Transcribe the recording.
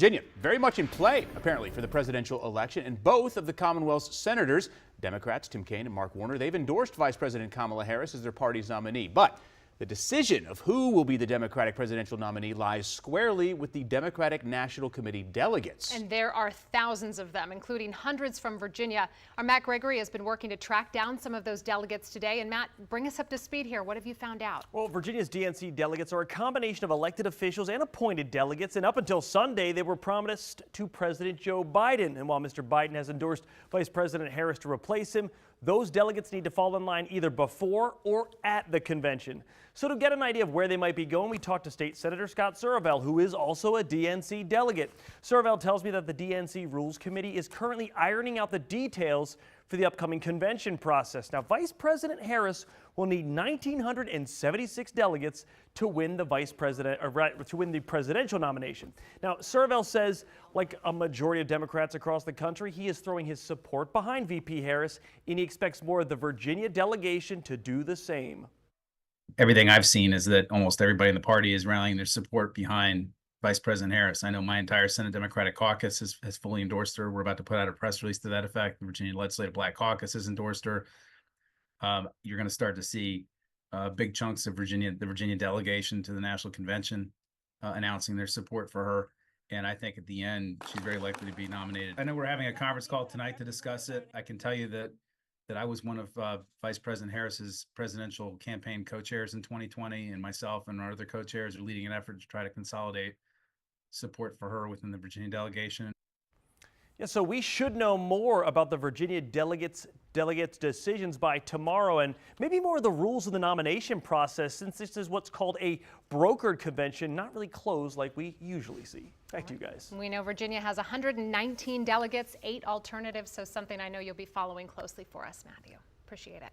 Virginia, very much in play, apparently, for the presidential election, and both of the Commonwealth's senators, Democrats Tim Kaine and Mark Warner, they've endorsed Vice President Kamala Harris as their party's nominee. But the decision of who will be the Democratic presidential nominee lies squarely with the Democratic National Committee delegates. And there are thousands of them, including hundreds from Virginia. Our Matt Gregory has been working to track down some of those delegates today. And Matt, bring us up to speed here. What have you found out? Well, Virginia's DNC delegates are a combination of elected officials and appointed delegates. And up until Sunday, they were promised to President Joe Biden. And while Mr. Biden has endorsed Vice President Harris to replace him, those delegates need to fall in line either before or at the convention. So to get an idea of where they might be going, we talked to State Senator Scott Survell, who is also a DNC delegate. Survell tells me that the DNC Rules Committee is currently ironing out the details for the upcoming convention process. Now, Vice President Harris will need 1,976 delegates to win the presidential nomination. Now, Survell says, like a majority of Democrats across the country, he is throwing his support behind VP Harris, and he expects more of the Virginia delegation to do the same. Everything I've seen is that almost everybody in the party is rallying their support behind Vice President Harris. I know my entire Senate Democratic caucus has fully endorsed her. We're about to put out a press release to that effect. The Virginia Legislative Black Caucus has endorsed her. You're going to start to see big chunks of the Virginia delegation to the National Convention announcing their support for her. And I think at the end, she's very likely to be nominated. I know we're having a conference call tonight to discuss it. I can tell you that I was one of Vice President Harris's presidential campaign co-chairs in 2020, and myself and our other co-chairs are leading an effort to try to consolidate support for her within the Virginia delegation. Yeah, so we should know more about the Virginia delegates' decisions by tomorrow, and maybe more of the rules of the nomination process, since this is what's called a brokered convention, not really closed like we usually see. Back to you guys. We know Virginia has 119 delegates, 8 alternatives, so something I know you'll be following closely for us, Matthew. Appreciate it.